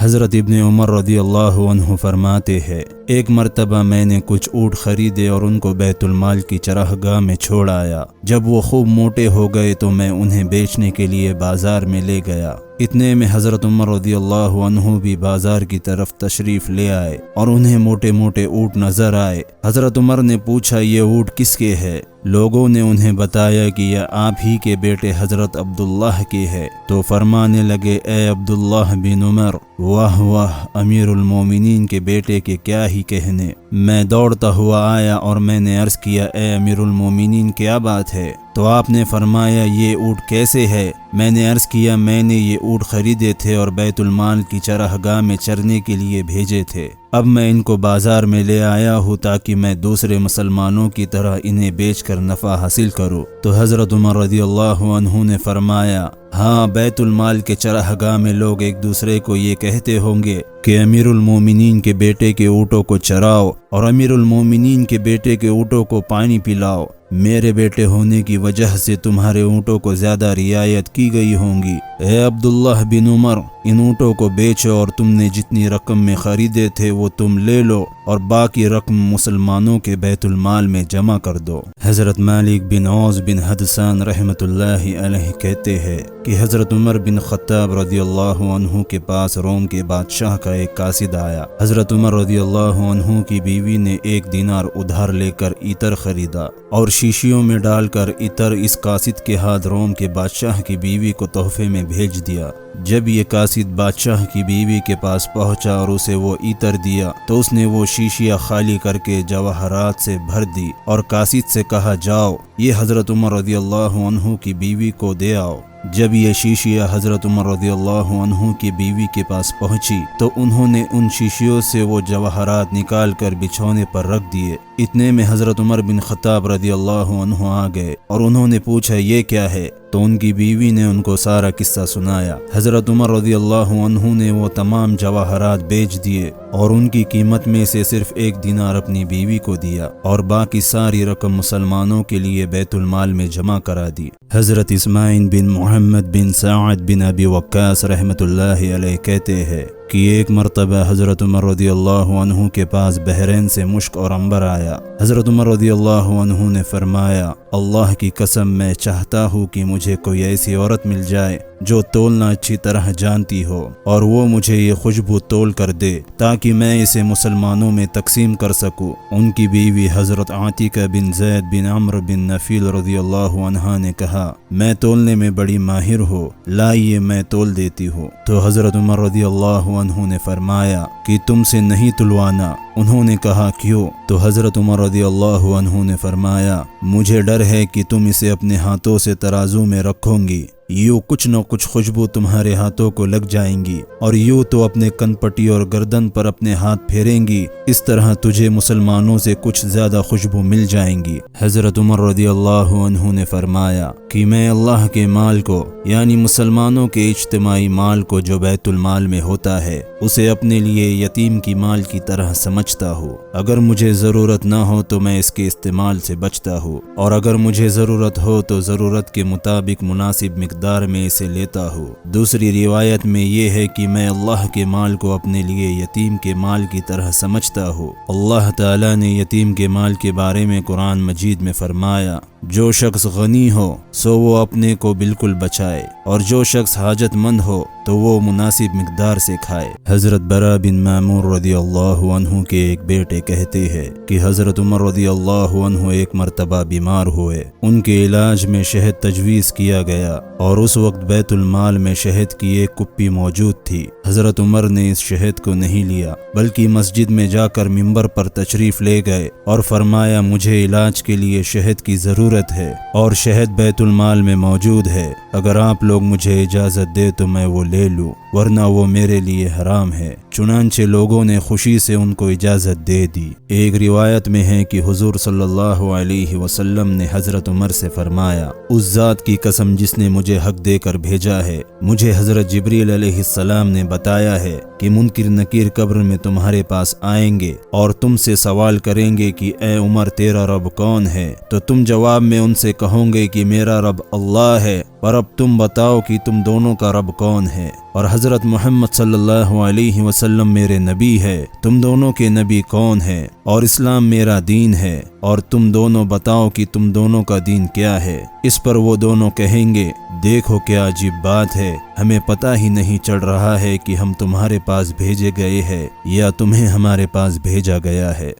حضرت ابن عمر رضی اللہ عنہ فرماتے ہیں، ایک مرتبہ میں نے کچھ اونٹ خریدے اور ان کو بیت المال کی چراگاہ میں چھوڑ آیا۔ جب وہ خوب موٹے ہو گئے تو میں انہیں بیچنے کے لیے بازار میں لے گیا۔ اتنے میں حضرت عمر رضی اللہ عنہ بھی بازار کی طرف تشریف لے آئے اور انہیں موٹے موٹے اونٹ نظر آئے۔ حضرت عمر نے پوچھا، یہ اونٹ کس کے ہے؟ لوگوں نے انہیں بتایا کہ یہ آپ ہی کے بیٹے حضرت عبداللہ کے ہے۔ تو فرمانے لگے، اے عبداللہ بن عمر، واہ واہ، امیر المومنین کے بیٹے کے کیا ہی کہنے۔ میں دوڑتا ہوا آیا اور میں نے عرض کیا، اے امیر المومنین کیا بات ہے؟ تو آپ نے فرمایا، یہ اونٹ کیسے ہے؟ میں نے عرض کیا، میں نے یہ اونٹ خریدے تھے اور بیت المال کی چراگاہ میں چرنے کے لیے بھیجے تھے۔ اب میں ان کو بازار میں لے آیا ہوں تاکہ میں دوسرے مسلمانوں کی طرح انہیں بیچ کر نفع حاصل کروں۔ تو حضرت عمر رضی اللہ عنہ نے فرمایا، ہاں، بیت المال کے چراگاہ میں لوگ ایک دوسرے کو یہ کہتے ہوں گے کہ امیر المومنین کے بیٹے کے اونٹوں کو چراؤ اور امیر المومنین کے بیٹے کے اونٹوں کو پانی پلاؤ۔ میرے بیٹے ہونے کی وجہ سے تمہارے اونٹوں کو زیادہ رعایت کی گئی ہوں گی۔ اے عبداللہ بن عمر، ان اونٹوں کو بیچو اور تم نے جتنی رقم میں خریدے تھے وہ تم لے لو اور باقی رقم مسلمانوں کے بیت المال میں جمع کر دو۔ حضرت مالک بن عوض بن حدثان رحمۃ اللہ علیہ کہتے ہیں کہ حضرت عمر بن خطاب رضی اللہ عنہ کے پاس روم کے بادشاہ کا ایک قاصد آیا۔ حضرت عمر رضی اللہ عنہ کی بیوی نے 1 دینار ادھار لے کر عطر خریدا اور شیشیوں میں ڈال کر عطر اس قاصد کے ہاتھ روم کے بادشاہ کی بیوی کو تحفے میں بھیج دیا۔ جب یہ قاصد بادشاہ کی بیوی کے پاس پہنچا اور اسے وہ عطر دیا تو اس نے وہ شیشیاں خالی کر کے جواہرات سے بھر دی اور قاصد سے کہا، جاؤ یہ حضرت عمر رضی اللہ عنہ کی بیوی کو دے آؤ۔ جب یہ شیشیاں حضرت عمر رضی اللہ عنہ کی بیوی کے پاس پہنچی تو انہوں نے ان شیشیوں سے وہ جواہرات نکال کر بچھونے پر رکھ دیے۔ اتنے میں حضرت عمر بن خطاب رضی اللہ عنہ آ گئے اور انہوں نے پوچھا، یہ کیا ہے؟ تو ان کی بیوی نے ان کو سارا قصہ سنایا۔ حضرت عمر رضی اللہ عنہ نے وہ تمام جواہرات بیچ دیے اور ان کی قیمت میں سے صرف 1 دینار اپنی بیوی کو دیا اور باقی ساری رقم مسلمانوں کے لیے بیت المال میں جمع کرا دی۔ حضرت اسماعیل بن محمد بن سعد بن ابی وقاص رحمۃ اللہ علیہ کہتے ہیں کہ ایک مرتبہ حضرت عمر رضی اللہ عنہ کے پاس بحرین سے مشک اور عنبر آیا۔ حضرت عمر رضی اللہ عنہ نے فرمایا، اللہ کی قسم میں چاہتا ہوں کہ مجھے کوئی ایسی عورت مل جائے جو تولنا اچھی طرح جانتی ہو اور وہ مجھے یہ خوشبو تول کر دے تاکہ میں اسے مسلمانوں میں تقسیم کر سکوں۔ ان کی بیوی حضرت عاتقہ بن زید بن عمرو بن نفیل رضی اللہ عنہا نے کہا، میں تولنے میں بڑی ماہر ہوں، لائیے میں تول دیتی ہوں۔ تو حضرت عمر رضی اللہ عنہ نے فرمایا کہ تم سے نہیں تلوانا۔ انہوں نے کہا، کیوں؟ تو حضرت عمر رضی اللہ عنہ نے فرمایا، مجھے ڈر ہے کہ تم اسے اپنے ہاتھوں سے ترازو میں رکھو گی، یوں کچھ نہ کچھ خوشبو تمہارے ہاتھوں کو لگ جائیں گی اور یوں تو اپنے کن پٹی اور گردن پر اپنے ہاتھ پھیریں گی، اس طرح تجھے مسلمانوں سے کچھ زیادہ خوشبو مل جائیں گی۔ حضرت عمر رضی اللہ عنہ نے فرمایا کہ میں اللہ کے مال کو یعنی مسلمانوں کے اجتماعی مال کو جو بیت المال میں ہوتا ہے اسے اپنے لیے یتیم کی مال کی طرح سمجھتا ہوں۔ اگر مجھے ضرورت نہ ہو تو میں اس کے استعمال سے بچتا ہوں اور اگر مجھے ضرورت ہو تو ضرورت کے مطابق مناسب مقدار میں اسے لیتا ہوں۔ دوسری روایت میں یہ ہے کہ میں اللہ کے مال کو اپنے لیے یتیم کے مال کی طرح سمجھتا ہوں۔ اللہ تعالیٰ نے یتیم کے مال کے بارے میں قرآن مجید میں فرمایا، جو شخص غنی ہو سو وہ اپنے کو بالکل بچائے اور جو شخص حاجت مند ہو تو وہ مناسب مقدار سے کھائے۔ حضرت برا بن معمور رضی اللہ عنہ کے ایک بیٹے کہتے ہیں کہ حضرت عمر رضی اللہ عنہ ایک مرتبہ بیمار ہوئے۔ ان کے علاج میں شہد تجویز کیا گیا اور اس وقت بیت المال میں شہد کی ایک کپی موجود تھی۔ حضرت عمر نے اس شہد کو نہیں لیا بلکہ مسجد میں جا کر منبر پر تشریف لے گئے اور فرمایا، مجھے علاج کے لیے شہد کی ضرورت ہے اور شہد بیت المال میں موجود ہے، اگر آپ لوگ مجھے اجازت دے تو میں وہ لے لوں ورنہ وہ میرے لیے حرام ہے۔ چنانچہ لوگوں نے خوشی سے ان کو اجازت دے دی۔ ایک روایت میں ہے کہ حضور صلی اللہ علیہ وسلم نے حضرت عمر سے فرمایا، اس ذات کی قسم جس نے مجھے حق دے کر بھیجا ہے، مجھے حضرت جبریل علیہ السلام نے بتایا ہے کہ منکر نکیر قبر میں تمہارے پاس آئیں گے اور تم سے سوال کریں گے کہ اے عمر تیرا رب کون ہے؟ تو تم جواب میں ان سے کہو گے کہ میرا رب اللہ ہے اور اب تم بتاؤ کہ تم دونوں کا رب کون ہے؟ اور حضرت محمد صلی اللہ علیہ وسلم میرے نبی ہے، تم دونوں کے نبی کون ہے؟ اور اسلام میرا دین ہے، اور تم دونوں بتاؤ کہ تم دونوں کا دین کیا ہے؟ اس پر وہ دونوں کہیں گے دیکھو کیا عجیب بات ہے، ہمیں پتہ ہی نہیں چل رہا ہے کہ ہم تمہارے پاس بھیجے گئے ہیں یا تمہیں ہمارے پاس بھیجا گیا ہے۔